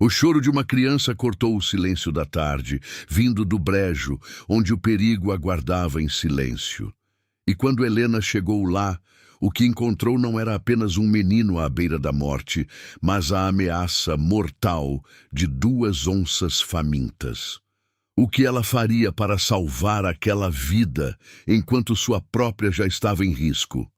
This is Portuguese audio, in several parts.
O choro de uma criança cortou o silêncio da tarde, vindo do brejo, onde o perigo aguardava em silêncio. E quando Helena chegou lá, o que encontrou não era apenas um menino à beira da morte, mas a ameaça mortal de 2 onças famintas. O que ela faria para salvar aquela vida, enquanto sua própria já estava em risco?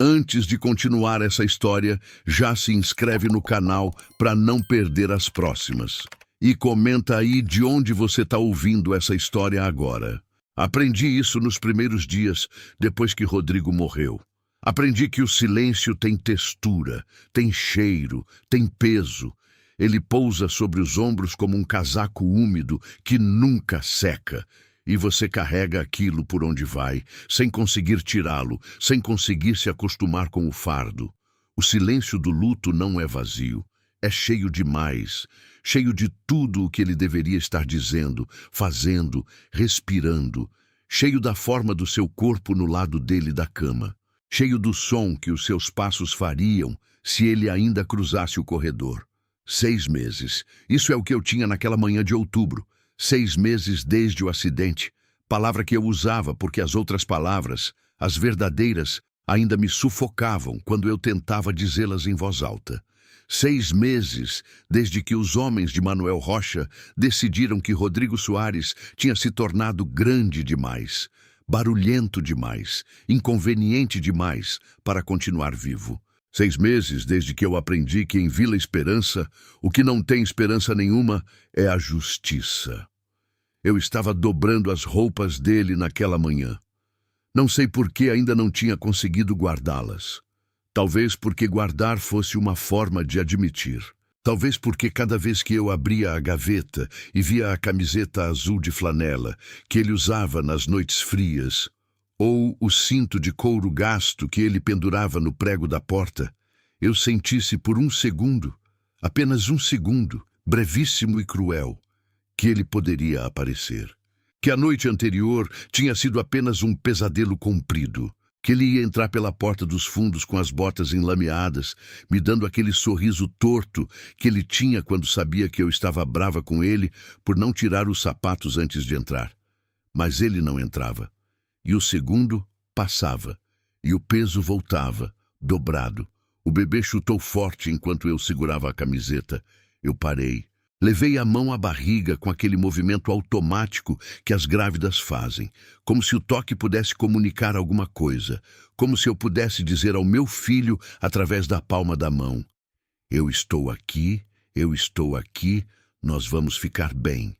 Antes de continuar essa história, já se inscreve no canal para não perder as próximas. E comenta aí de onde você está ouvindo essa história agora. Aprendi isso nos primeiros dias, depois que Rodrigo morreu. Aprendi que o silêncio tem textura, tem cheiro, tem peso. Ele pousa sobre os ombros como um casaco úmido que nunca seca. E você carrega aquilo por onde vai, sem conseguir tirá-lo, sem conseguir se acostumar com o fardo. O silêncio do luto não é vazio, é cheio demais, cheio de tudo o que ele deveria estar dizendo, fazendo, respirando, cheio da forma do seu corpo no lado dele da cama, cheio do som que os seus passos fariam se ele ainda cruzasse o corredor. 6 meses, isso é o que eu tinha naquela manhã de outubro. 6 meses desde o acidente, palavra que eu usava porque as outras palavras, as verdadeiras, ainda me sufocavam quando eu tentava dizê-las em voz alta. 6 meses desde que os homens de Manuel Rocha decidiram que Rodrigo Soares tinha se tornado grande demais, barulhento demais, inconveniente demais para continuar vivo. 6 meses desde que eu aprendi que em Vila Esperança, o que não tem esperança nenhuma é a justiça. Eu estava dobrando as roupas dele naquela manhã. Não sei por que ainda não tinha conseguido guardá-las. Talvez porque guardar fosse uma forma de admitir. Talvez porque cada vez que eu abria a gaveta e via a camiseta azul de flanela que ele usava nas noites frias, ou o cinto de couro gasto que ele pendurava no prego da porta, eu sentisse por um segundo, apenas um segundo, brevíssimo e cruel, que ele poderia aparecer. Que a noite anterior tinha sido apenas um pesadelo comprido, que ele ia entrar pela porta dos fundos com as botas enlameadas, me dando aquele sorriso torto que ele tinha quando sabia que eu estava brava com ele por não tirar os sapatos antes de entrar. Mas ele não entrava. E o segundo passava, e o peso voltava, dobrado. O bebê chutou forte enquanto eu segurava a camiseta. Eu parei. Levei a mão à barriga com aquele movimento automático que as grávidas fazem, como se o toque pudesse comunicar alguma coisa, como se eu pudesse dizer ao meu filho através da palma da mão: eu estou aqui, nós vamos ficar bem.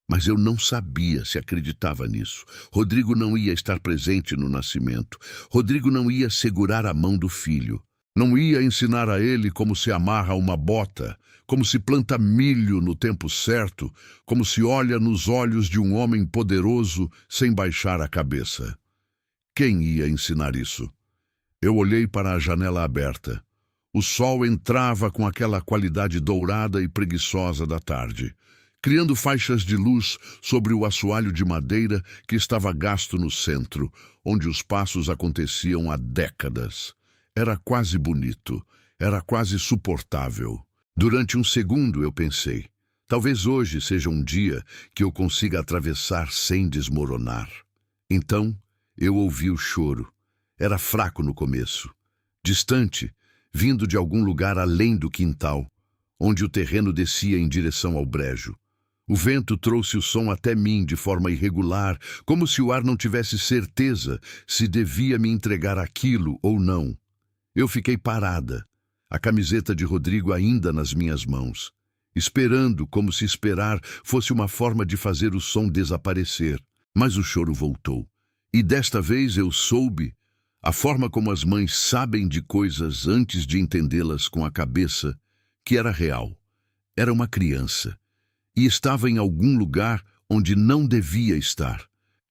Mas eu não sabia se acreditava nisso. Rodrigo não ia estar presente no nascimento. Rodrigo não ia segurar a mão do filho. Não ia ensinar a ele como se amarra uma bota, como se planta milho no tempo certo, como se olha nos olhos de um homem poderoso sem baixar a cabeça. Quem ia ensinar isso? Eu olhei para a janela aberta. O sol entrava com aquela qualidade dourada e preguiçosa da tarde, criando faixas de luz sobre o assoalho de madeira que estava gasto no centro, onde os passos aconteciam há décadas. Era quase bonito, era quase suportável. Durante um segundo eu pensei, talvez hoje seja um dia que eu consiga atravessar sem desmoronar. Então, eu ouvi o choro. Era fraco no começo, distante, vindo de algum lugar além do quintal, onde o terreno descia em direção ao brejo. O vento trouxe o som até mim de forma irregular, como se o ar não tivesse certeza se devia me entregar aquilo ou não. Eu fiquei parada, a camiseta de Rodrigo ainda nas minhas mãos, esperando como se esperar fosse uma forma de fazer o som desaparecer. Mas o choro voltou. E desta vez eu soube, a forma como as mães sabem de coisas antes de entendê-las com a cabeça, que era real. Era uma criança. E estava em algum lugar onde não devia estar.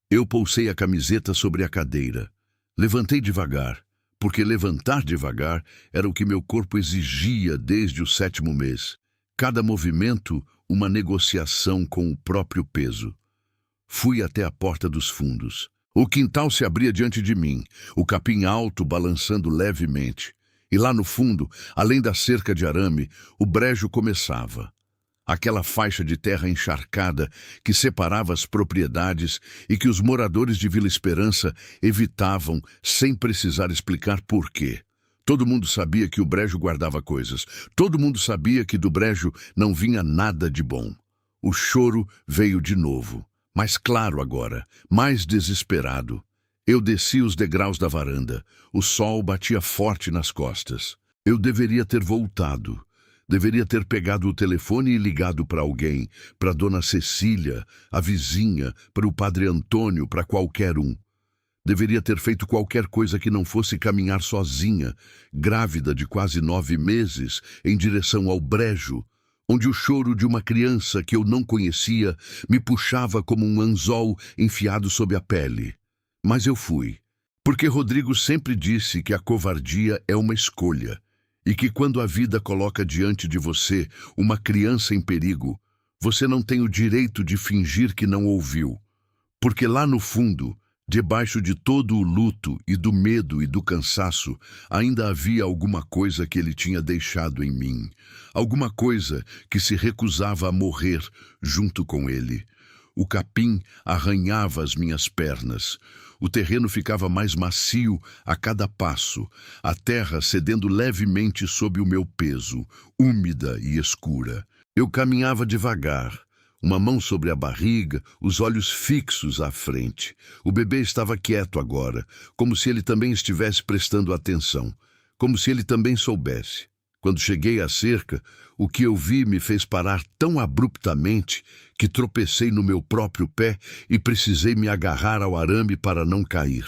Eu pousei a camiseta sobre a cadeira. Levantei devagar, porque levantar devagar era o que meu corpo exigia desde o 7º mês. Cada movimento, uma negociação com o próprio peso. Fui até a porta dos fundos. O quintal se abria diante de mim, o capim alto balançando levemente. E lá no fundo, além da cerca de arame, o brejo começava. aquela faixa de terra encharcada que separava as propriedades e que os moradores de Vila Esperança evitavam sem precisar explicar por quê. Todo mundo sabia que o brejo guardava coisas. Todo mundo sabia que do brejo não vinha nada de bom. O choro veio de novo, mais claro agora, mais desesperado. Eu desci os degraus da varanda. O sol batia forte nas costas. Eu deveria ter voltado. Deveria ter pegado o telefone e ligado para alguém, para Dona Cecília, a vizinha, para o Padre Antônio, para qualquer um. Deveria ter feito qualquer coisa que não fosse caminhar sozinha, grávida de quase 9 meses, em direção ao brejo, onde o choro de uma criança que eu não conhecia me puxava como um anzol enfiado sob a pele. Mas eu fui, porque Rodrigo sempre disse que a covardia é uma escolha, e que quando a vida coloca diante de você uma criança em perigo, você não tem o direito de fingir que não ouviu, porque lá no fundo, debaixo de todo o luto e do medo e do cansaço, ainda havia alguma coisa que ele tinha deixado em mim. Alguma coisa que se recusava a morrer junto com ele. O capim arranhava as minhas pernas. O terreno ficava mais macio a cada passo, a terra cedendo levemente sob o meu peso, úmida e escura. Eu caminhava devagar, uma mão sobre a barriga, os olhos fixos à frente. O bebê estava quieto agora, como se ele também estivesse prestando atenção, como se ele também soubesse. Quando cheguei à cerca, o que eu vi me fez parar tão abruptamente que tropecei no meu próprio pé e precisei me agarrar ao arame para não cair.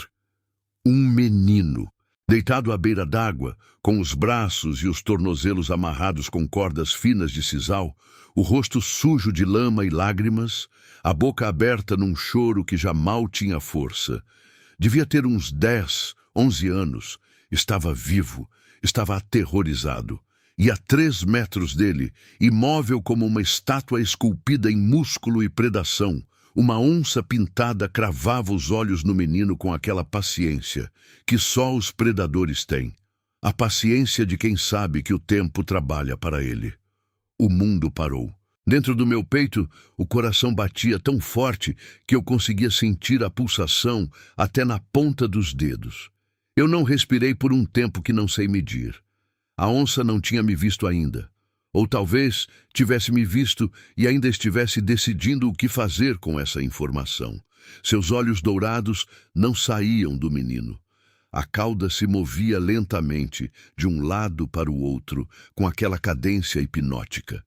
Um menino, deitado à beira d'água, com os braços e os tornozelos amarrados com cordas finas de sisal, o rosto sujo de lama e lágrimas, a boca aberta num choro que já mal tinha força. Devia ter uns 10, 11 anos. Estava vivo, estava aterrorizado. E a 3 metros dele, imóvel como uma estátua esculpida em músculo e predação, uma onça pintada cravava os olhos no menino com aquela paciência que só os predadores têm. A paciência de quem sabe que o tempo trabalha para ele. O mundo parou. Dentro do meu peito, o coração batia tão forte que eu conseguia sentir a pulsação até na ponta dos dedos. Eu não respirei por um tempo que não sei medir. A onça não tinha me visto ainda. Ou talvez tivesse me visto e ainda estivesse decidindo o que fazer com essa informação. Seus olhos dourados não saíam do menino. A cauda se movia lentamente, de um lado para o outro, com aquela cadência hipnótica.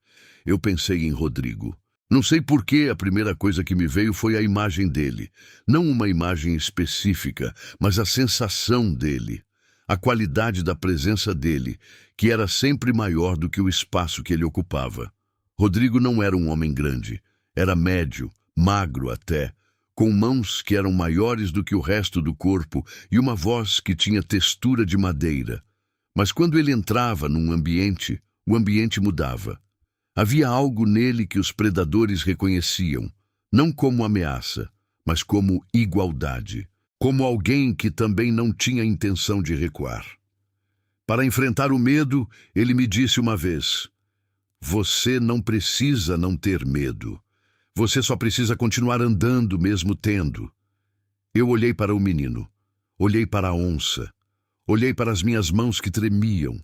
Eu pensei em Rodrigo. Não sei por que a primeira coisa que me veio foi a imagem dele. Não uma imagem específica, mas a sensação dele. A qualidade da presença dele, que era sempre maior do que o espaço que ele ocupava. Rodrigo não era um homem grande. Era médio, magro até, com mãos que eram maiores do que o resto do corpo e uma voz que tinha textura de madeira. Mas quando ele entrava num ambiente, o ambiente mudava. Havia algo nele que os predadores reconheciam, não como ameaça, mas como igualdade, como alguém que também não tinha intenção de recuar. Para enfrentar o medo, ele me disse uma vez: "Você não precisa não ter medo. Você só precisa continuar andando mesmo tendo." Eu olhei para o menino, olhei para a onça, olhei para as minhas mãos que tremiam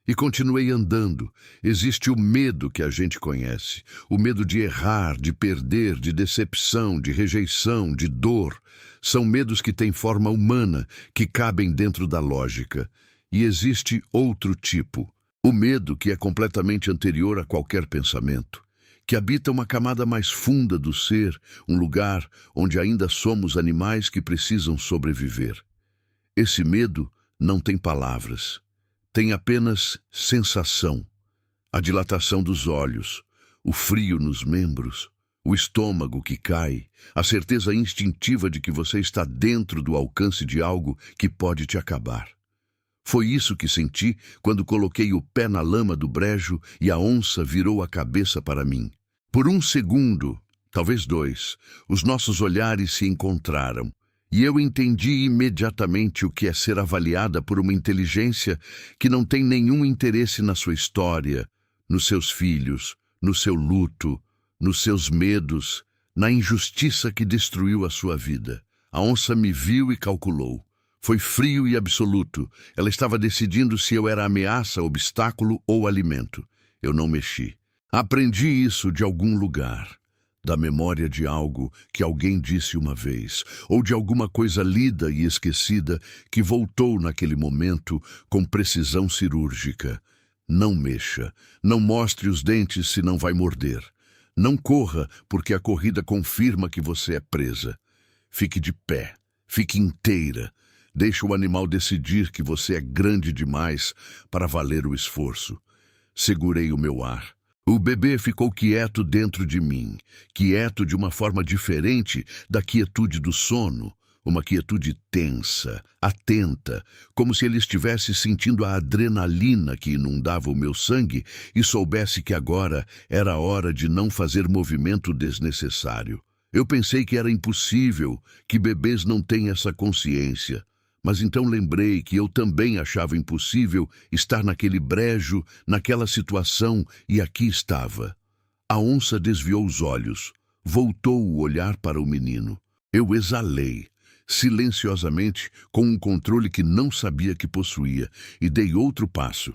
e continuei andando. Existe o medo que a gente conhece, o medo de errar, de perder, de decepção, de rejeição, de dor. São medos que têm forma humana, que cabem dentro da lógica. E existe outro tipo, o medo que é completamente anterior a qualquer pensamento, que habita uma camada mais funda do ser, um lugar onde ainda somos animais que precisam sobreviver. Esse medo não tem palavras, tem apenas sensação, a dilatação dos olhos, o frio nos membros, o estômago que cai, a certeza instintiva de que você está dentro do alcance de algo que pode te acabar. Foi isso que senti quando coloquei o pé na lama do brejo e a onça virou a cabeça para mim. Por um segundo, talvez 2, os nossos olhares se encontraram e eu entendi imediatamente o que é ser avaliada por uma inteligência que não tem nenhum interesse na sua história, nos seus filhos, no seu luto, nos seus medos, na injustiça que destruiu a sua vida. A onça me viu e calculou. Foi frio e absoluto. Ela estava decidindo se eu era ameaça, obstáculo ou alimento. Eu não mexi. Aprendi isso de algum lugar. Da memória de algo que alguém disse uma vez, ou de alguma coisa lida e esquecida que voltou naquele momento com precisão cirúrgica. Não mexa, não mostre os dentes se não vai morder. Não corra, porque a corrida confirma que você é presa. Fique de pé, fique inteira. Deixe o animal decidir que você é grande demais para valer o esforço. Segurei o meu ar. O bebê ficou quieto dentro de mim, quieto de uma forma diferente da quietude do sono, uma quietude tensa, atenta, como se ele estivesse sentindo a adrenalina que inundava o meu sangue e soubesse que agora era a hora de não fazer movimento desnecessário. Eu pensei que era impossível, que bebês não têm essa consciência. Mas então lembrei que eu também achava impossível estar naquele brejo, naquela situação, e aqui estava. A onça desviou os olhos, voltou o olhar para o menino. Eu exalei, silenciosamente, com um controle que não sabia que possuía, e dei outro passo.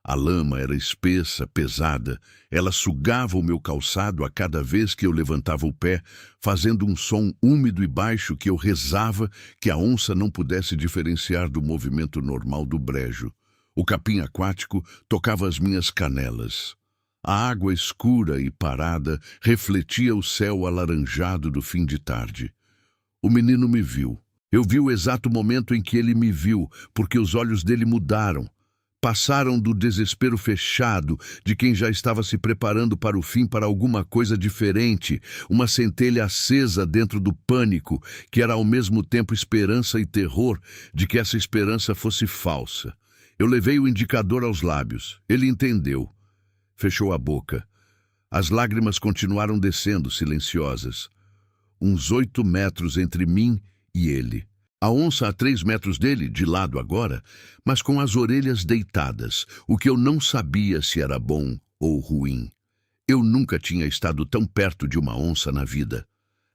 A lama era espessa, pesada. Ela sugava o meu calçado a cada vez que eu levantava o pé, fazendo um som úmido e baixo que eu rezava que a onça não pudesse diferenciar do movimento normal do brejo. O capim aquático tocava as minhas canelas. A água escura e parada refletia o céu alaranjado do fim de tarde. O menino me viu. Eu vi o exato momento em que ele me viu, porque os olhos dele mudaram. Passaram do desespero fechado de quem já estava se preparando para o fim para alguma coisa diferente, uma centelha acesa dentro do pânico, que era ao mesmo tempo esperança e terror de que essa esperança fosse falsa. Eu levei o indicador aos lábios. Ele entendeu. Fechou a boca. As lágrimas continuaram descendo, silenciosas. Uns 8 metros entre mim e ele. A onça a 3 metros dele, de lado agora, mas com as orelhas deitadas, o que eu não sabia se era bom ou ruim. Eu nunca tinha estado tão perto de uma onça na vida.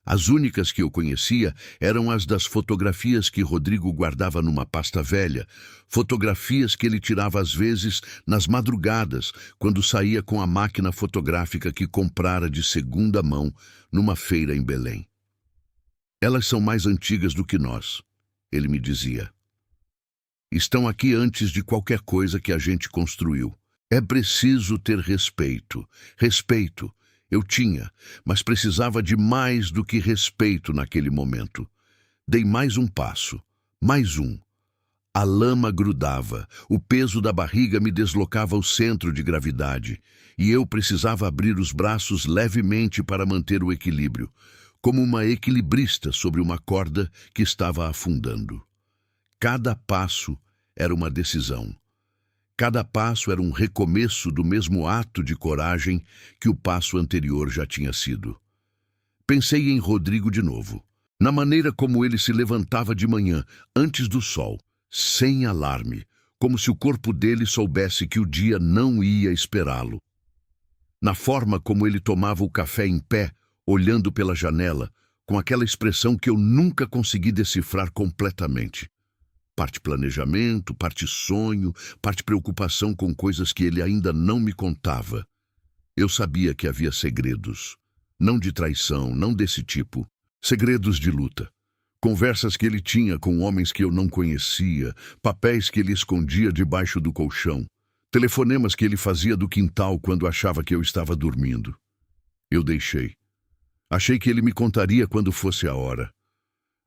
As únicas que eu conhecia eram as das fotografias que Rodrigo guardava numa pasta velha, fotografias que ele tirava às vezes nas madrugadas, quando saía com a máquina fotográfica que comprara de segunda mão numa feira em Belém. Elas são mais antigas do que nós. Ele me dizia. Estão aqui antes de qualquer coisa que a gente construiu. É preciso ter respeito. Respeito. Eu tinha, mas precisava de mais do que respeito naquele momento. Dei mais um passo. Mais um. A lama grudava. O peso da barriga me deslocava ao centro de gravidade. E eu precisava abrir os braços levemente para manter o equilíbrio, como uma equilibrista sobre uma corda que estava afundando. Cada passo era uma decisão. Cada passo era um recomeço do mesmo ato de coragem que o passo anterior já tinha sido. Pensei em Rodrigo de novo, na maneira como ele se levantava de manhã, antes do sol, sem alarme, como se o corpo dele soubesse que o dia não ia esperá-lo. Na forma como ele tomava o café em pé, olhando pela janela, com aquela expressão que eu nunca consegui decifrar completamente. Parte planejamento, parte sonho, parte preocupação com coisas que ele ainda não me contava. Eu sabia que havia segredos, não de traição, não desse tipo, segredos de luta. Conversas que ele tinha com homens que eu não conhecia, papéis que ele escondia debaixo do colchão, telefonemas que ele fazia do quintal quando achava que eu estava dormindo. Eu deixei. Achei que ele me contaria quando fosse a hora.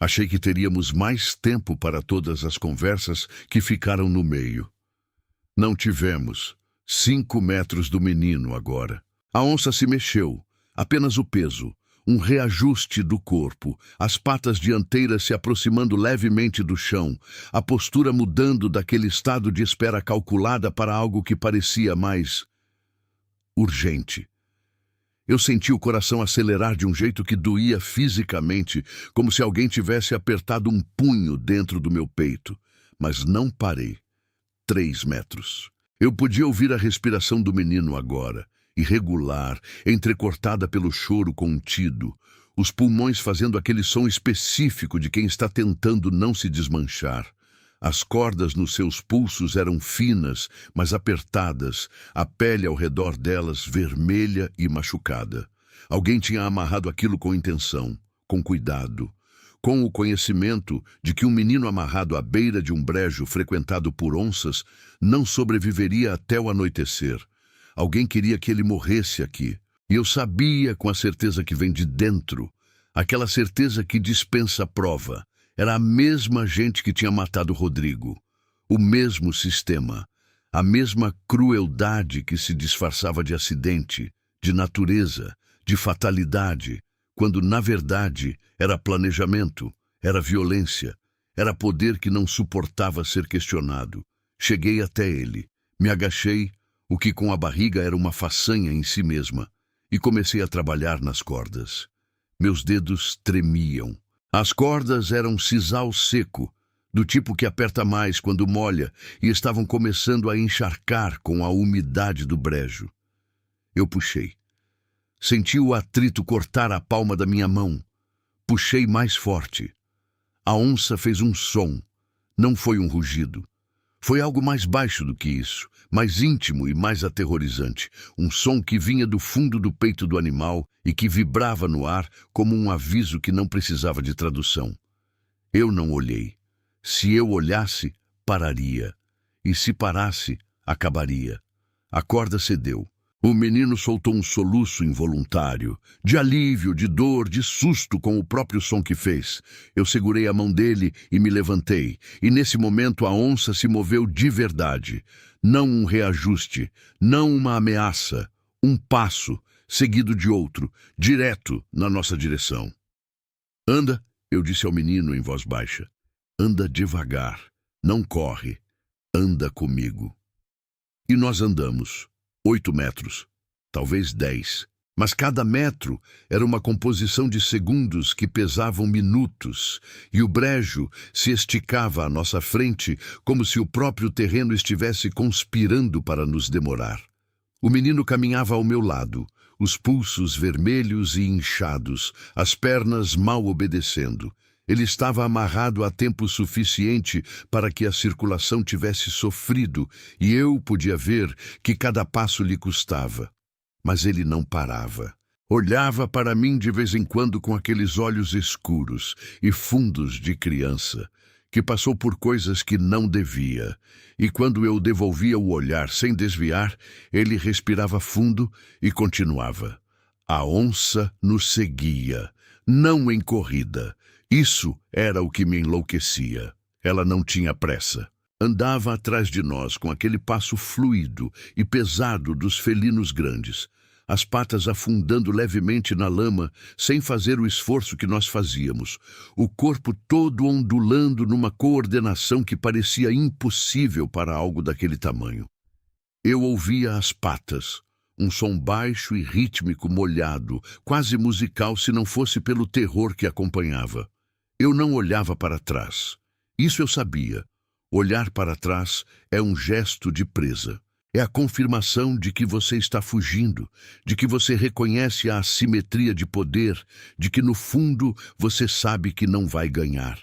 Achei que teríamos mais tempo para todas as conversas que ficaram no meio. Não tivemos. 5 metros do menino agora. A onça se mexeu. Apenas o peso. Um reajuste do corpo. As patas dianteiras se aproximando levemente do chão. A postura mudando daquele estado de espera calculada para algo que parecia mais urgente. Eu senti o coração acelerar de um jeito que doía fisicamente, como se alguém tivesse apertado um punho dentro do meu peito. Mas não parei. 3 metros. Eu podia ouvir a respiração do menino agora. irregular, entrecortada pelo choro contido, os pulmões fazendo aquele som específico de quem está tentando não se desmanchar. As cordas nos seus pulsos eram finas, mas apertadas, a pele ao redor delas vermelha e machucada. Alguém tinha amarrado aquilo com intenção, com cuidado, com o conhecimento de que um menino amarrado à beira de um brejo frequentado por onças não sobreviveria até o anoitecer. Alguém queria que ele morresse aqui. E eu sabia com a certeza que vem de dentro, aquela certeza que dispensa prova. Era a mesma gente que tinha matado Rodrigo, o mesmo sistema, a mesma crueldade que se disfarçava de acidente, de natureza, de fatalidade, quando na verdade era planejamento, era violência, era poder que não suportava ser questionado. Cheguei até ele, me agachei, o que com a barriga era uma façanha em si mesma, e comecei a trabalhar nas cordas. Meus dedos tremiam. As cordas eram sisal seco, do tipo que aperta mais quando molha, e estavam começando a encharcar com a umidade do brejo. Eu puxei. Senti o atrito cortar a palma da minha mão. Puxei mais forte. A onça fez um som. Não foi um rugido. Foi algo mais baixo do que isso, mais íntimo e mais aterrorizante. Um som que vinha do fundo do peito do animal e que vibrava no ar como um aviso que não precisava de tradução. Eu não olhei. Se eu olhasse, pararia. E se parasse, acabaria. A corda cedeu. O menino soltou um soluço involuntário, de alívio, de dor, de susto com o próprio som que fez. Eu segurei a mão dele e me levantei, e nesse momento a onça se moveu de verdade. Não um reajuste, não uma ameaça, um passo, seguido de outro, direto na nossa direção. Anda, eu disse ao menino em voz baixa. Anda devagar, não corre, anda comigo. E nós andamos. 8 metros, talvez 10. Mas cada metro era uma composição de segundos que pesavam minutos, e o brejo se esticava à nossa frente como se o próprio terreno estivesse conspirando para nos demorar. O menino caminhava ao meu lado, os pulsos vermelhos e inchados, as pernas mal obedecendo. Ele estava amarrado há tempo suficiente para que a circulação tivesse sofrido, e eu podia ver que cada passo lhe custava. Mas ele não parava. Olhava para mim de vez em quando com aqueles olhos escuros e fundos de criança, que passou por coisas que não devia. E quando eu devolvia o olhar sem desviar, ele respirava fundo e continuava. A onça nos seguia, não em corrida. Isso era o que me enlouquecia. Ela não tinha pressa. Andava atrás de nós com aquele passo fluido e pesado dos felinos grandes, as patas afundando levemente na lama, sem fazer o esforço que nós fazíamos, o corpo todo ondulando numa coordenação que parecia impossível para algo daquele tamanho. Eu ouvia as patas, um som baixo e rítmico molhado, quase musical se não fosse pelo terror que acompanhava. Eu não olhava para trás. Isso eu sabia. Olhar para trás é um gesto de presa. É a confirmação de que você está fugindo, de que você reconhece a assimetria de poder, de que no fundo você sabe que não vai ganhar.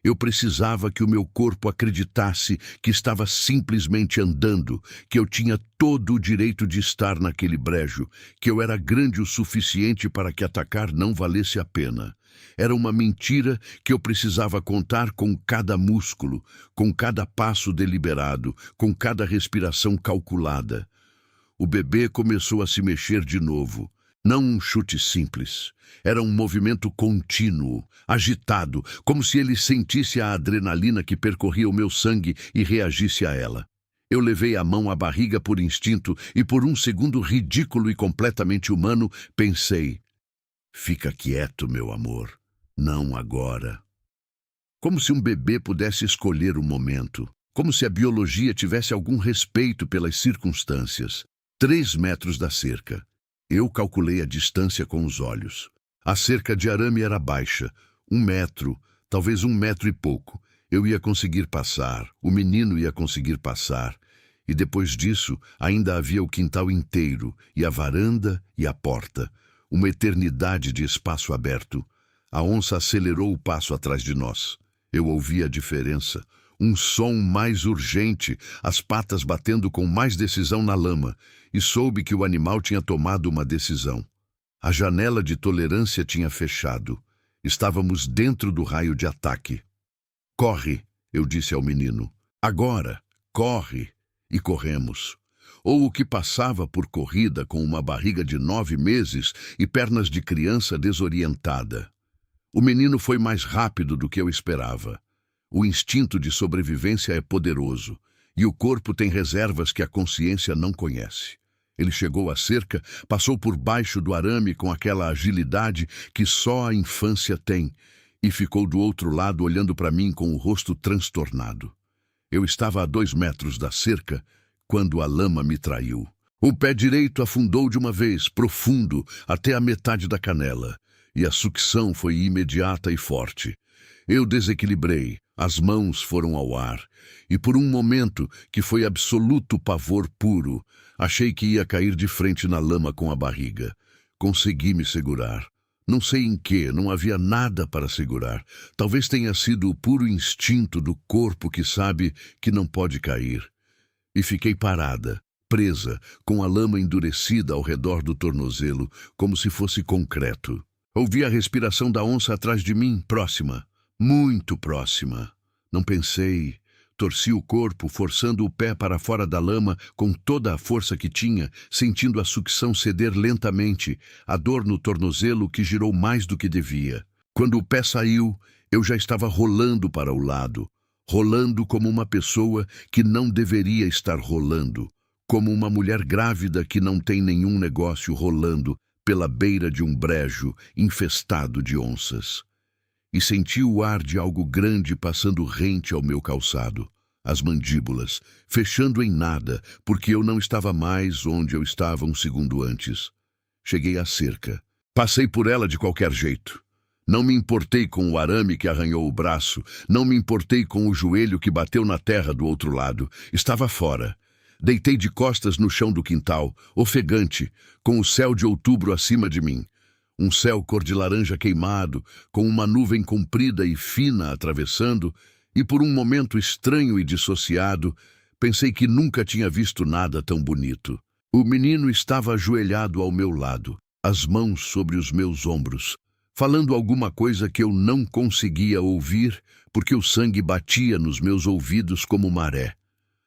Eu precisava que o meu corpo acreditasse que estava simplesmente andando, que eu tinha todo o direito de estar naquele brejo, que eu era grande o suficiente para que atacar não valesse a pena. Era uma mentira que eu precisava contar com cada músculo, com cada passo deliberado, com cada respiração calculada. O bebê começou a se mexer de novo. Não um chute simples. Era um movimento contínuo, agitado, como se ele sentisse a adrenalina que percorria o meu sangue e reagisse a ela. Eu levei a mão à barriga por instinto e por um segundo ridículo e completamente humano, pensei: fica quieto, meu amor. Não agora. Como se um bebê pudesse escolher o momento. Como se a biologia tivesse algum respeito pelas circunstâncias. 3 metros da cerca. Eu calculei a distância com os olhos. A cerca de arame era baixa. 1 metro, talvez 1 metro e pouco. Eu ia conseguir passar. O menino ia conseguir passar. E depois disso, ainda havia o quintal inteiro, e a varanda e a porta. Uma eternidade de espaço aberto. A onça acelerou o passo atrás de nós. Eu ouvi a diferença. Um som mais urgente, as patas batendo com mais decisão na lama, e soube que o animal tinha tomado uma decisão. A janela de tolerância tinha fechado. Estávamos dentro do raio de ataque. Corre, eu disse ao menino. Agora, corre. E corremos. Ou o que passava por corrida com uma barriga de 9 meses e pernas de criança desorientada. O menino foi mais rápido do que eu esperava. O instinto de sobrevivência é poderoso, e o corpo tem reservas que a consciência não conhece. Ele chegou à cerca, passou por baixo do arame com aquela agilidade que só a infância tem, e ficou do outro lado olhando para mim com o rosto transtornado. Eu estava a 2 metros da cerca quando a lama me traiu. O pé direito afundou de uma vez, profundo, até a metade da canela, e a sucção foi imediata e forte. Eu desequilibrei, as mãos foram ao ar, e por um momento, que foi absoluto pavor puro, achei que ia cair de frente na lama com a barriga. Consegui me segurar. Não sei em que, não havia nada para segurar. Talvez tenha sido o puro instinto do corpo que sabe que não pode cair. E fiquei parada, presa, com a lama endurecida ao redor do tornozelo, como se fosse concreto. Ouvi a respiração da onça atrás de mim, próxima, muito próxima. Não pensei. Torci o corpo, forçando o pé para fora da lama com toda a força que tinha, sentindo a sucção ceder lentamente, a dor no tornozelo que girou mais do que devia. Quando o pé saiu, eu já estava rolando para o lado, rolando como uma pessoa que não deveria estar rolando, como uma mulher grávida que não tem nenhum negócio rolando pela beira de um brejo infestado de onças. E senti o ar de algo grande passando rente ao meu calçado, as mandíbulas, fechando em nada, porque eu não estava mais onde eu estava um segundo antes. Cheguei à cerca. Passei por ela de qualquer jeito. Não me importei com o arame que arranhou o braço, não me importei com o joelho que bateu na terra do outro lado. Estava fora. Deitei de costas no chão do quintal, ofegante, com o céu de outubro acima de mim. Um céu cor de laranja queimado, com uma nuvem comprida e fina atravessando, e por um momento estranho e dissociado, pensei que nunca tinha visto nada tão bonito. O menino estava ajoelhado ao meu lado, as mãos sobre os meus ombros, falando alguma coisa que eu não conseguia ouvir, porque o sangue batia nos meus ouvidos como maré.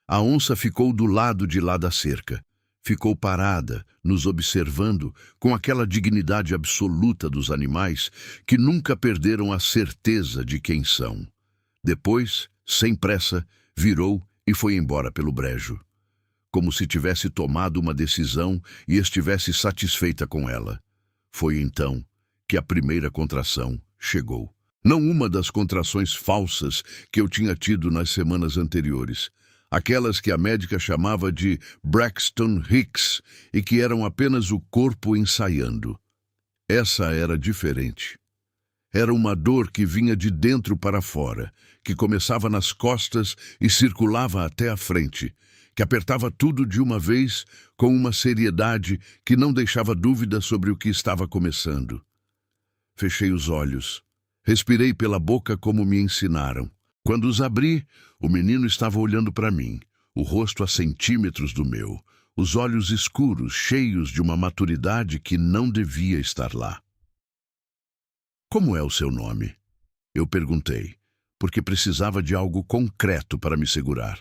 A onça ficou do lado de lá da cerca. Ficou parada, nos observando, com aquela dignidade absoluta dos animais que nunca perderam a certeza de quem são. Depois, sem pressa, virou e foi embora pelo brejo, como se tivesse tomado uma decisão e estivesse satisfeita com ela. Foi então que a primeira contração chegou. Não uma das contrações falsas que eu tinha tido nas semanas anteriores, aquelas que a médica chamava de Braxton Hicks e que eram apenas o corpo ensaiando. Essa era diferente. Era uma dor que vinha de dentro para fora, que começava nas costas e circulava até a frente, que apertava tudo de uma vez com uma seriedade que não deixava dúvida sobre o que estava começando. Fechei os olhos. Respirei pela boca como me ensinaram. Quando os abri, o menino estava olhando para mim, o rosto a centímetros do meu, os olhos escuros, cheios de uma maturidade que não devia estar lá. Como é o seu nome? Eu perguntei, porque precisava de algo concreto para me segurar.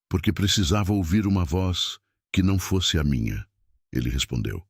Porque precisava ouvir uma voz que não fosse a minha. Ele respondeu.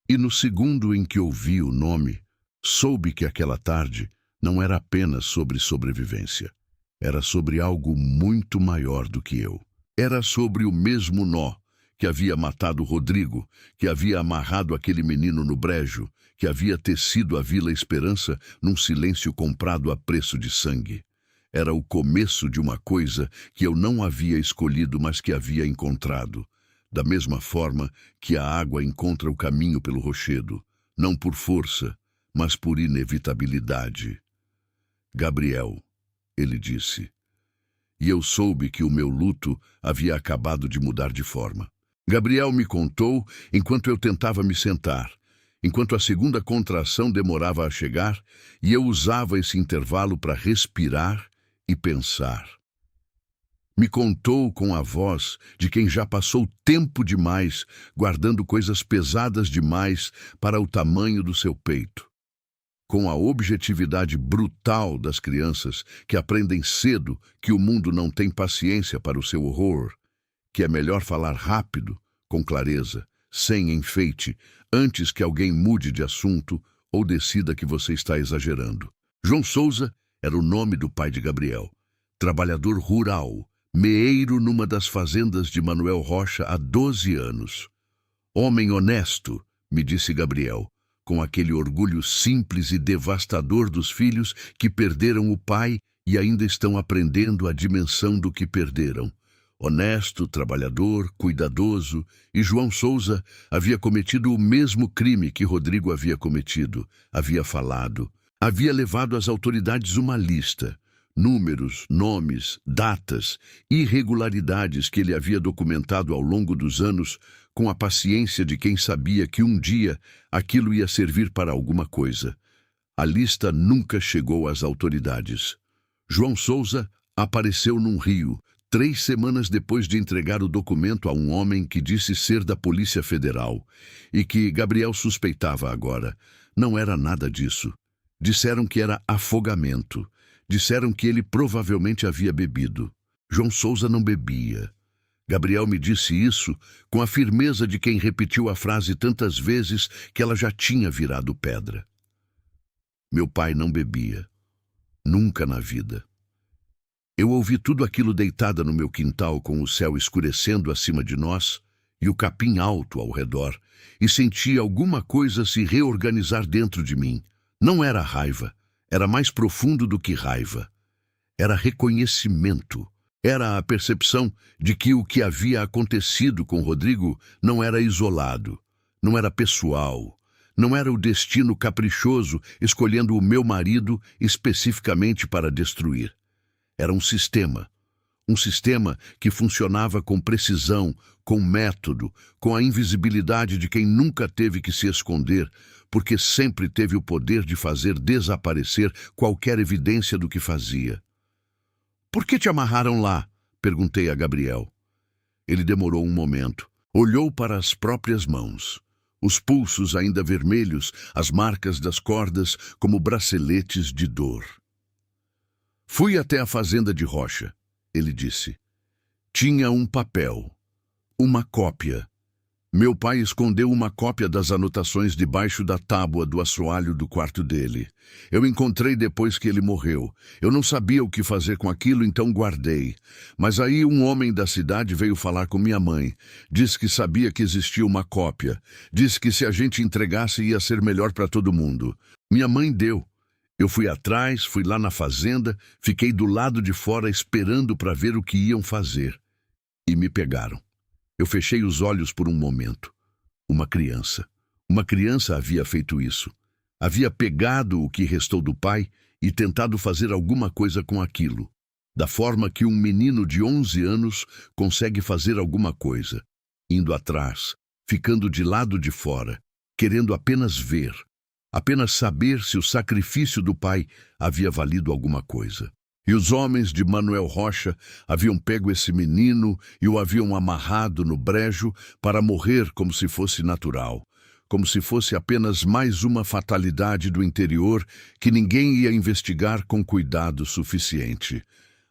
E no segundo em que ouvi o nome, soube que aquela tarde não era apenas sobre sobrevivência. Era sobre algo muito maior do que eu. Era sobre o mesmo nó que havia matado Rodrigo, que havia amarrado aquele menino no brejo, que havia tecido a Vila Esperança num silêncio comprado a preço de sangue. Era o começo de uma coisa que eu não havia escolhido, mas que havia encontrado. Da mesma forma que a água encontra o caminho pelo rochedo, não por força, mas por inevitabilidade. Gabriel, ele disse. e eu soube que o meu luto havia acabado de mudar de forma. Gabriel me contou enquanto eu tentava me sentar, enquanto a segunda contração demorava a chegar, e eu usava esse intervalo para respirar e pensar. Me contou com a voz de quem já passou tempo demais guardando coisas pesadas demais para o tamanho do seu peito. Com a objetividade brutal das crianças que aprendem cedo que o mundo não tem paciência para o seu horror, que é melhor falar rápido, com clareza, sem enfeite, antes que alguém mude de assunto ou decida que você está exagerando. João Souza era o nome do pai de Gabriel, trabalhador rural, meeiro numa das fazendas de Manuel Rocha há 12 anos. Homem honesto, me disse Gabriel, com aquele orgulho simples e devastador dos filhos que perderam o pai e ainda estão aprendendo a dimensão do que perderam. Honesto, trabalhador, cuidadoso, e João Souza havia cometido o mesmo crime que Rodrigo havia cometido, havia falado. Havia levado às autoridades uma lista, números, nomes, datas, irregularidades que ele havia documentado ao longo dos anos com a paciência de quem sabia que um dia aquilo ia servir para alguma coisa. A lista nunca chegou às autoridades. João Souza apareceu num rio, 3 semanas depois de entregar o documento a um homem que disse ser da Polícia Federal e que Gabriel suspeitava agora. Não era nada disso. Disseram que era afogamento. Disseram que ele provavelmente havia bebido. João Souza não bebia. Gabriel me disse isso com a firmeza de quem repetiu a frase tantas vezes que ela já tinha virado pedra. Meu pai não bebia. Nunca na vida. Eu ouvi tudo aquilo deitada no meu quintal com o céu escurecendo acima de nós e o capim alto ao redor, e senti alguma coisa se reorganizar dentro de mim. Não era raiva, era mais profundo do que raiva. Era reconhecimento. Era a percepção de que o que havia acontecido com Rodrigo não era isolado, não era pessoal, não era o destino caprichoso escolhendo o meu marido especificamente para destruir. Era um sistema que funcionava com precisão, com método, com a invisibilidade de quem nunca teve que se esconder, porque sempre teve o poder de fazer desaparecer qualquer evidência do que fazia. Por que te amarraram lá? Perguntei a Gabriel. Ele demorou um momento. Olhou para as próprias mãos. Os pulsos ainda vermelhos, as marcas das cordas como braceletes de dor. Fui até a fazenda de Rocha, ele disse. Tinha um papel, uma cópia. Meu pai escondeu uma cópia das anotações debaixo da tábua do assoalho do quarto dele. Eu encontrei depois que ele morreu. Eu não sabia o que fazer com aquilo, então guardei. Mas aí um homem da cidade veio falar com minha mãe. Disse que sabia que existia uma cópia. Disse que se a gente entregasse ia ser melhor para todo mundo. Minha mãe deu. Eu fui atrás, fui lá na fazenda, fiquei do lado de fora esperando para ver o que iam fazer. E me pegaram. Eu fechei os olhos por um momento. Uma criança havia feito isso. Havia pegado o que restou do pai e tentado fazer alguma coisa com aquilo. Da forma que um menino de 11 anos consegue fazer alguma coisa. Indo atrás, ficando de lado de fora, querendo apenas ver. Apenas saber se o sacrifício do pai havia valido alguma coisa. E os homens de Manuel Rocha haviam pego esse menino e o haviam amarrado no brejo para morrer como se fosse natural, como se fosse apenas mais uma fatalidade do interior que ninguém ia investigar com cuidado suficiente.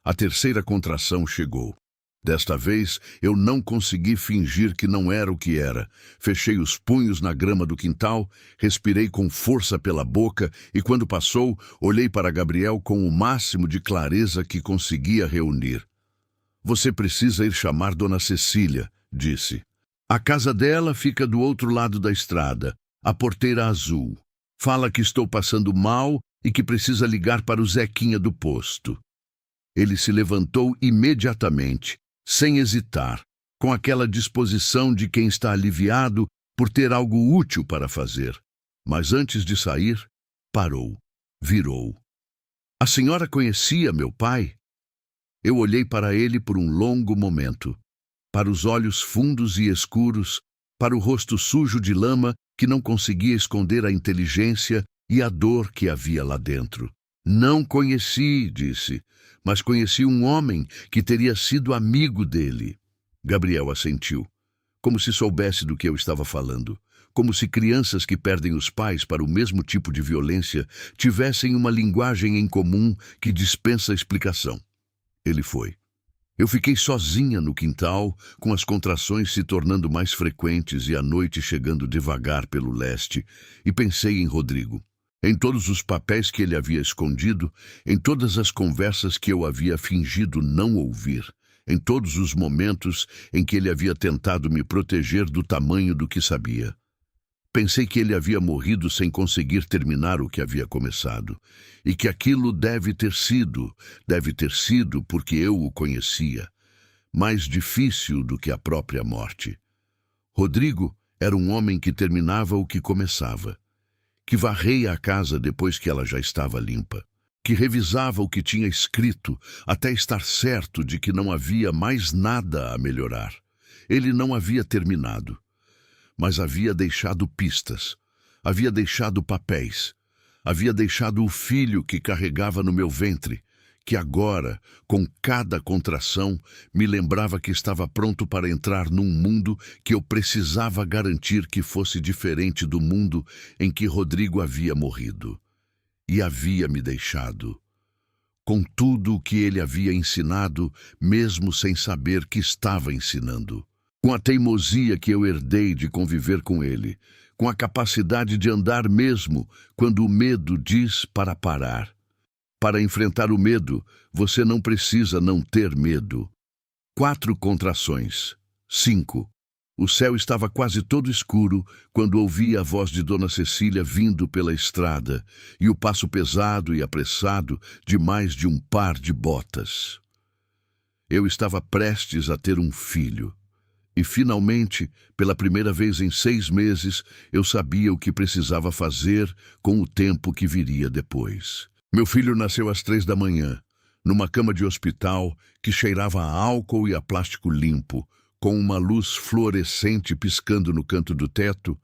A terceira contração chegou. Desta vez, eu não consegui fingir que não era o que era. Fechei os punhos na grama do quintal, respirei com força pela boca e, quando passou, olhei para Gabriel com o máximo de clareza que conseguia reunir. Você precisa ir chamar Dona Cecília, disse. A casa dela fica do outro lado da estrada, a porteira azul. Fala que estou passando mal e que precisa ligar para o Zequinha do posto. Ele se levantou imediatamente, sem hesitar, com aquela disposição de quem está aliviado por ter algo útil para fazer. Mas antes de sair, parou, virou. A senhora conhecia meu pai? Eu olhei para ele por um longo momento, para os olhos fundos e escuros, para o rosto sujo de lama que não conseguia esconder a inteligência e a dor que havia lá dentro. Não conheci, disse, mas conheci um homem que teria sido amigo dele. Gabriel assentiu, como se soubesse do que eu estava falando, como se crianças que perdem os pais para o mesmo tipo de violência tivessem uma linguagem em comum que dispensa explicação. Ele foi. Eu fiquei sozinha no quintal, com as contrações se tornando mais frequentes e a noite chegando devagar pelo leste, e pensei em Rodrigo. Em todos os papéis que ele havia escondido, em todas as conversas que eu havia fingido não ouvir, em todos os momentos em que ele havia tentado me proteger do tamanho do que sabia. Pensei que ele havia morrido sem conseguir terminar o que havia começado, e que aquilo deve ter sido porque eu o conhecia, mais difícil do que a própria morte. Rodrigo era um homem que terminava o que começava, que varria a casa depois que ela já estava limpa, que revisava o que tinha escrito até estar certo de que não havia mais nada a melhorar. Ele não havia terminado, mas havia deixado pistas, havia deixado papéis, havia deixado o filho que carregava no meu ventre, que agora, com cada contração, me lembrava que estava pronto para entrar num mundo que eu precisava garantir que fosse diferente do mundo em que Rodrigo havia morrido. E havia me deixado, com tudo o que ele havia ensinado, mesmo sem saber que estava ensinando. Com a teimosia que eu herdei de conviver com ele, com a capacidade de andar mesmo quando o medo diz para parar. Para enfrentar o medo, você não precisa não ter medo. 4 contrações. 5. O céu estava quase todo escuro quando ouvi a voz de Dona Cecília vindo pela estrada e o passo pesado e apressado de mais de um par de botas. Eu estava prestes a ter um filho. E, finalmente, pela primeira vez em 6 meses, eu sabia o que precisava fazer com o tempo que viria depois. Meu filho nasceu às 3 da manhã, numa cama de hospital que cheirava a álcool e a plástico limpo, com uma luz fluorescente piscando no canto do teto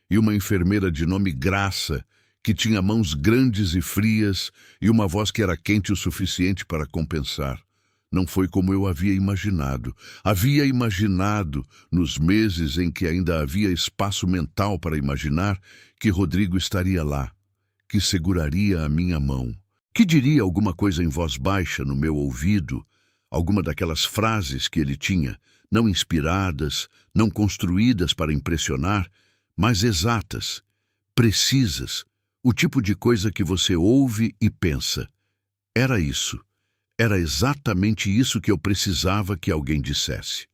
e uma enfermeira de nome Graça, que tinha mãos grandes e frias e uma voz que era quente o suficiente para compensar. Não foi como eu havia imaginado. Havia imaginado, nos meses em que ainda havia espaço mental para imaginar, que Rodrigo estaria lá, que seguraria a minha mão, que diria alguma coisa em voz baixa no meu ouvido, alguma daquelas frases que ele tinha, não inspiradas, não construídas para impressionar, mas exatas, precisas, o tipo de coisa que você ouve e pensa. Era isso. Era exatamente isso que eu precisava que alguém dissesse.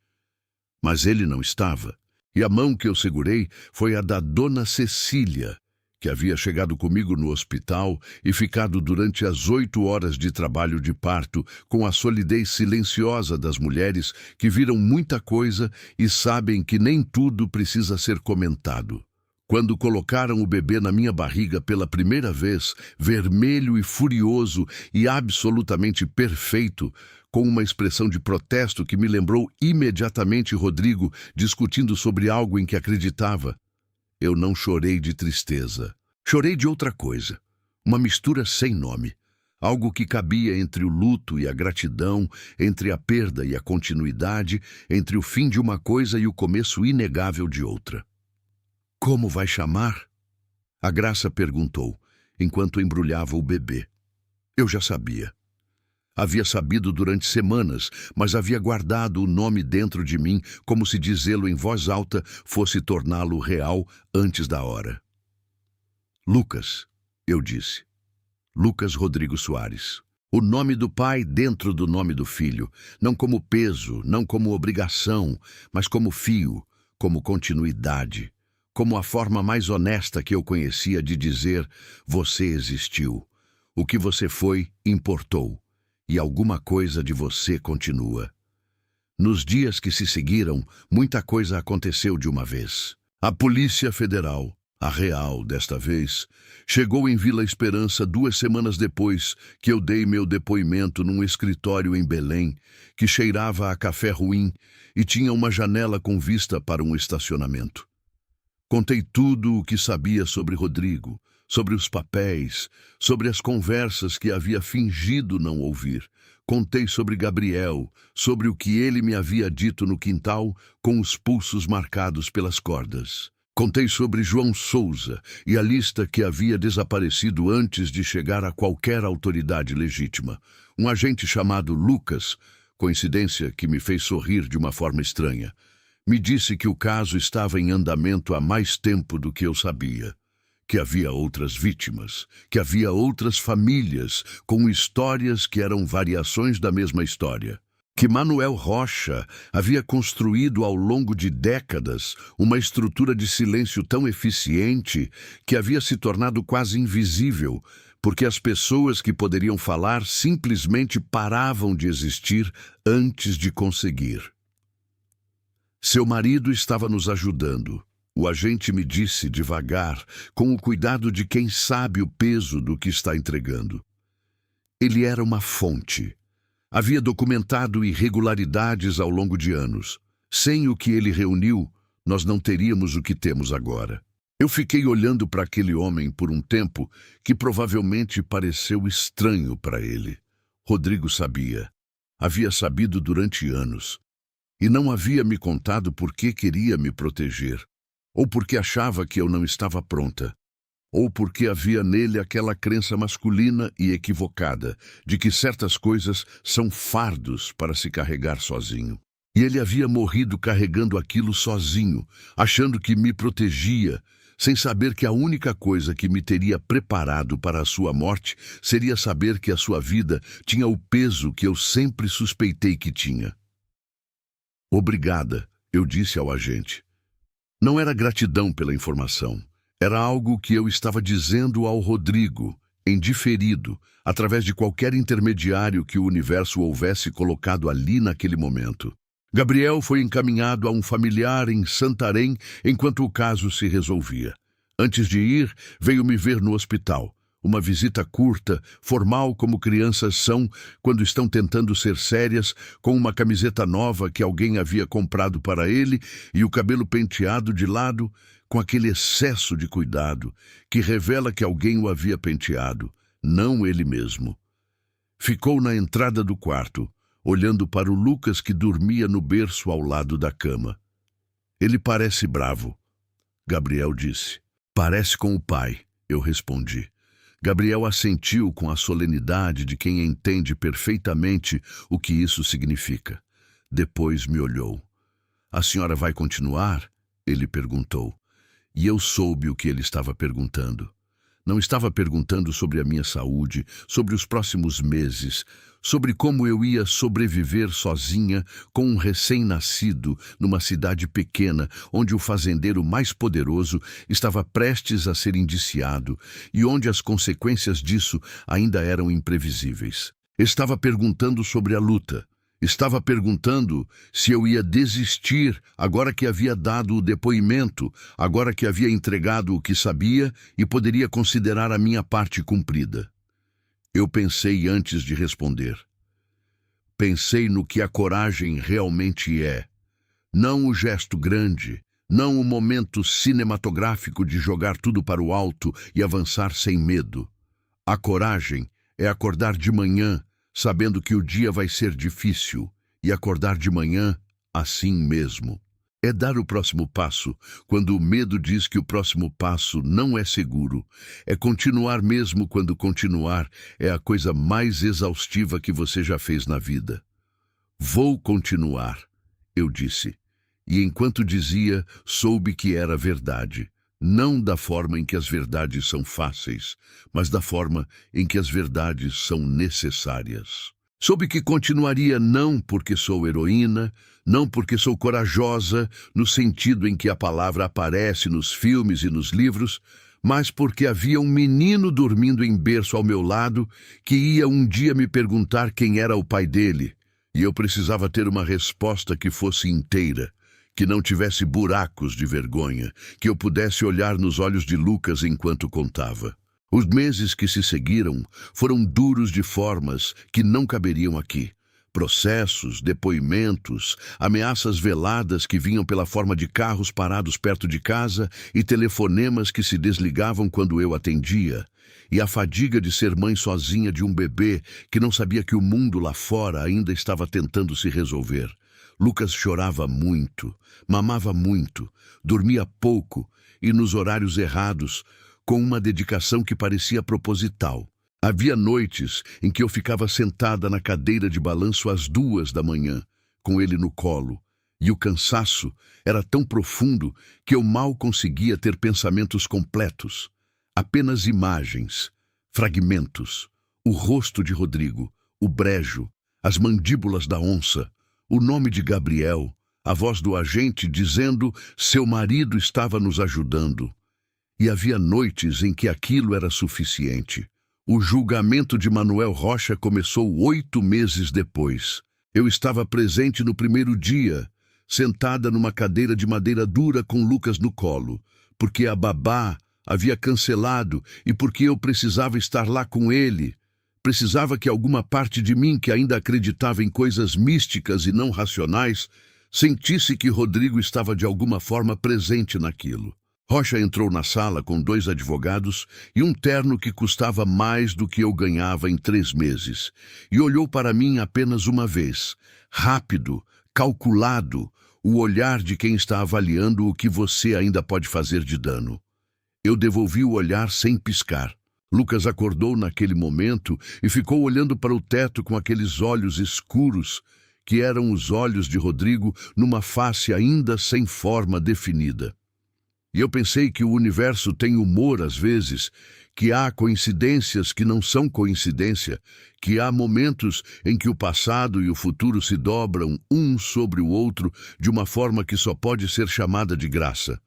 Mas ele não estava, e a mão que eu segurei foi a da Dona Cecília, que havia chegado comigo no hospital e ficado durante as 8 horas de trabalho de parto com a solidez silenciosa das mulheres que viram muita coisa e sabem que nem tudo precisa ser comentado. Quando colocaram o bebê na minha barriga pela primeira vez, vermelho e furioso e absolutamente perfeito, com uma expressão de protesto que me lembrou imediatamente Rodrigo discutindo sobre algo em que acreditava, eu não chorei de tristeza. Chorei de outra coisa, uma mistura sem nome, algo que cabia entre o luto e a gratidão, entre a perda e a continuidade, entre o fim de uma coisa e o começo inegável de outra. Como vai chamar? A Graça perguntou, enquanto embrulhava o bebê. Eu já sabia. Havia sabido durante semanas, mas havia guardado o nome dentro de mim, como se dizê-lo em voz alta fosse torná-lo real antes da hora. Lucas, eu disse. Lucas Rodrigo Soares. O nome do pai dentro do nome do filho, não como peso, não como obrigação, mas como fio, como continuidade. Como a forma mais honesta que eu conhecia de dizer, você existiu. O que você foi, importou. E alguma coisa de você continua. Nos dias que se seguiram, muita coisa aconteceu de uma vez. A Polícia Federal, A real, desta vez, chegou em Vila Esperança 2 semanas depois que eu dei meu depoimento num escritório em Belém, que cheirava a café ruim e tinha uma janela com vista para um estacionamento. Contei tudo o que sabia sobre Rodrigo, sobre os papéis, sobre as conversas que havia fingido não ouvir. Contei sobre Gabriel, sobre o que ele me havia dito no quintal, com os pulsos marcados pelas cordas. Contei sobre João Souza e a lista que havia desaparecido antes de chegar a qualquer autoridade legítima. Um agente chamado Lucas, coincidência que me fez sorrir de uma forma estranha, me disse que o caso estava em andamento há mais tempo do que eu sabia, que havia outras vítimas, que havia outras famílias com histórias que eram variações da mesma história, que Manuel Rocha havia construído ao longo de décadas uma estrutura de silêncio tão eficiente que havia se tornado quase invisível, porque as pessoas que poderiam falar simplesmente paravam de existir antes de conseguir. Seu marido estava nos ajudando. O agente me disse devagar, com o cuidado de quem sabe o peso do que está entregando. Ele era uma fonte. Havia documentado irregularidades ao longo de anos. Sem o que ele reuniu, nós não teríamos o que temos agora. Eu fiquei olhando para aquele homem por um tempo que provavelmente pareceu estranho para ele. Rodrigo sabia. Havia sabido durante anos. E não havia me contado por que queria me proteger, ou porque achava que eu não estava pronta, ou porque havia nele aquela crença masculina e equivocada de que certas coisas são fardos para se carregar sozinho. E ele havia morrido carregando aquilo sozinho, achando que me protegia, sem saber que a única coisa que me teria preparado para a sua morte seria saber que a sua vida tinha o peso que eu sempre suspeitei que tinha. Obrigada, eu disse ao agente. Não era gratidão pela informação. Era algo que eu estava dizendo ao Rodrigo, em diferido, através de qualquer intermediário que o universo houvesse colocado ali naquele momento. Gabriel foi encaminhado a um familiar em Santarém enquanto o caso se resolvia. Antes de ir, veio me ver no hospital. Uma visita curta, formal como crianças são quando estão tentando ser sérias, com uma camiseta nova que alguém havia comprado para ele e o cabelo penteado de lado, com aquele excesso de cuidado que revela que alguém o havia penteado, não ele mesmo. Ficou na entrada do quarto, olhando para o Lucas que dormia no berço ao lado da cama. Ele parece bravo, Gabriel disse. Parece com o pai, eu respondi. Gabriel assentiu com a solenidade de quem entende perfeitamente o que isso significa. Depois me olhou. A senhora vai continuar? Ele perguntou. E eu soube o que ele estava perguntando. Não estava perguntando sobre a minha saúde, sobre os próximos meses, sobre como eu ia sobreviver sozinha com um recém-nascido numa cidade pequena onde o fazendeiro mais poderoso estava prestes a ser indiciado e onde as consequências disso ainda eram imprevisíveis. Estava perguntando sobre a luta. Estava perguntando se eu ia desistir agora que havia dado o depoimento, agora que havia entregado o que sabia e poderia considerar a minha parte cumprida. Eu pensei antes de responder. Pensei no que a coragem realmente é. Não o gesto grande, não o momento cinematográfico de jogar tudo para o alto e avançar sem medo. A coragem é acordar de manhã sabendo que o dia vai ser difícil, e acordar de manhã assim mesmo. É dar o próximo passo, quando o medo diz que o próximo passo não é seguro. É continuar mesmo quando continuar é a coisa mais exaustiva que você já fez na vida. Vou continuar, eu disse. E enquanto dizia, soube que era verdade. Não da forma em que as verdades são fáceis, mas da forma em que as verdades são necessárias. Soube que continuaria não porque sou heroína, não porque sou corajosa, no sentido em que a palavra aparece nos filmes e nos livros, mas porque havia um menino dormindo em berço ao meu lado que ia um dia me perguntar quem era o pai dele, e eu precisava ter uma resposta que fosse inteira, que não tivesse buracos de vergonha, que eu pudesse olhar nos olhos de Lucas enquanto contava. Os meses que se seguiram foram duros de formas que não caberiam aqui. Processos, depoimentos, ameaças veladas que vinham pela forma de carros parados perto de casa e telefonemas que se desligavam quando eu atendia. E a fadiga de ser mãe sozinha de um bebê que não sabia que o mundo lá fora ainda estava tentando se resolver. Lucas chorava muito, mamava muito, dormia pouco e nos horários errados, com uma dedicação que parecia proposital. Havia noites em que eu ficava sentada na cadeira de balanço às 2 da manhã, com ele no colo, e o cansaço era tão profundo que eu mal conseguia ter pensamentos completos. Apenas imagens, fragmentos, o rosto de Rodrigo, o brejo, as mandíbulas da onça, o nome de Gabriel, a voz do agente dizendo seu marido estava nos ajudando. E havia noites em que aquilo era suficiente. O julgamento de Manuel Rocha começou 8 meses depois. Eu estava presente no primeiro dia, sentada numa cadeira de madeira dura com Lucas no colo, porque a babá havia cancelado e porque eu precisava estar lá com ele. Precisava que alguma parte de mim que ainda acreditava em coisas místicas e não racionais sentisse que Rodrigo estava de alguma forma presente naquilo. Rocha entrou na sala com 2 advogados e um terno que custava mais do que eu ganhava em 3 meses, e olhou para mim apenas uma vez, rápido, calculado, o olhar de quem está avaliando o que você ainda pode fazer de dano. Eu devolvi o olhar sem piscar. Lucas acordou naquele momento e ficou olhando para o teto com aqueles olhos escuros, que eram os olhos de Rodrigo numa face ainda sem forma definida. E eu pensei que o universo tem humor às vezes, que há coincidências que não são coincidência, que há momentos em que o passado e o futuro se dobram um sobre o outro de uma forma que só pode ser chamada de graça.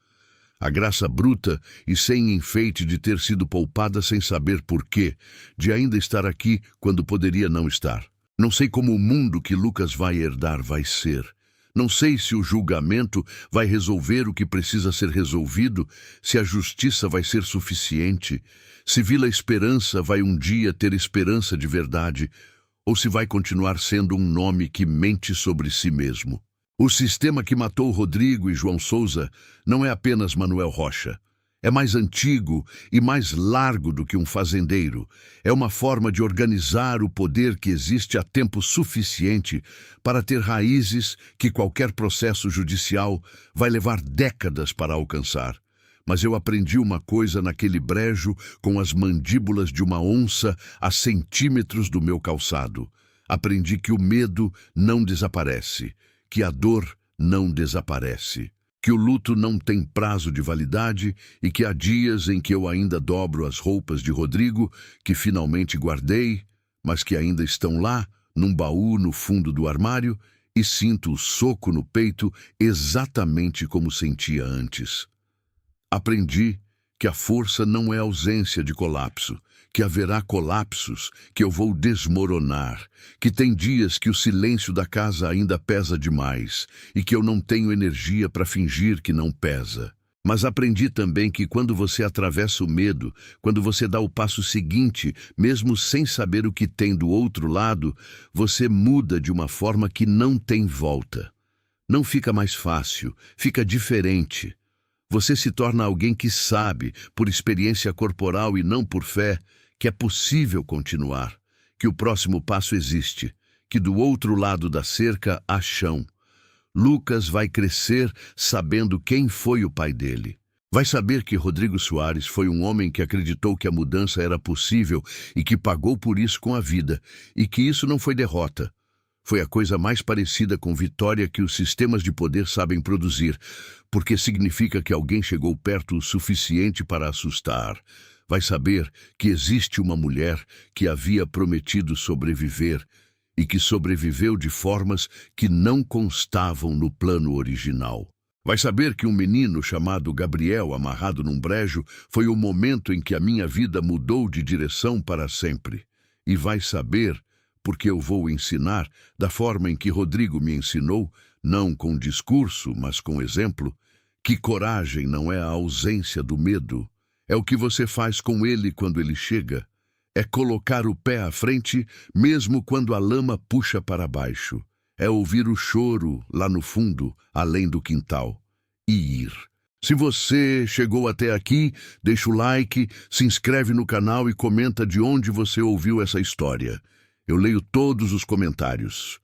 A graça bruta e sem enfeite de ter sido poupada sem saber porquê, de ainda estar aqui quando poderia não estar. Não sei como o mundo que Lucas vai herdar vai ser. Não sei se o julgamento vai resolver o que precisa ser resolvido, se a justiça vai ser suficiente, se Vila Esperança vai um dia ter esperança de verdade, ou se vai continuar sendo um nome que mente sobre si mesmo. O sistema que matou Rodrigo e João Souza não é apenas Manuel Rocha. É mais antigo e mais largo do que um fazendeiro. É uma forma de organizar o poder que existe há tempo suficiente para ter raízes que qualquer processo judicial vai levar décadas para alcançar. Mas eu aprendi uma coisa naquele brejo com as mandíbulas de uma onça a centímetros do meu calçado. Aprendi que o medo não desaparece, que a dor não desaparece, que o luto não tem prazo de validade e que há dias em que eu ainda dobro as roupas de Rodrigo, que finalmente guardei, mas que ainda estão lá, num baú no fundo do armário, e sinto o soco no peito exatamente como sentia antes. Aprendi que a força não é ausência de colapso, que haverá colapsos, que eu vou desmoronar, que tem dias que o silêncio da casa ainda pesa demais e que eu não tenho energia para fingir que não pesa. Mas aprendi também que quando você atravessa o medo, quando você dá o passo seguinte, mesmo sem saber o que tem do outro lado, você muda de uma forma que não tem volta. Não fica mais fácil, fica diferente. Você se torna alguém que sabe, por experiência corporal e não por fé, que é possível continuar, que o próximo passo existe, que do outro lado da cerca há chão. Lucas vai crescer sabendo quem foi o pai dele. Vai saber que Rodrigo Soares foi um homem que acreditou que a mudança era possível e que pagou por isso com a vida, e que isso não foi derrota. Foi a coisa mais parecida com vitória que os sistemas de poder sabem produzir, porque significa que alguém chegou perto o suficiente para assustar. Vai saber que existe uma mulher que havia prometido sobreviver e que sobreviveu de formas que não constavam no plano original. Vai saber que um menino chamado Gabriel, amarrado num brejo, foi o momento em que a minha vida mudou de direção para sempre. E vai saber, porque eu vou ensinar, da forma em que Rodrigo me ensinou, não com discurso, mas com exemplo, que coragem não é a ausência do medo, é o que você faz com ele quando ele chega. É colocar o pé à frente, mesmo quando a lama puxa para baixo. É ouvir o choro lá no fundo, além do quintal, e ir. Se você chegou até aqui, deixa o like, se inscreve no canal e comenta de onde você ouviu essa história. Eu leio todos os comentários.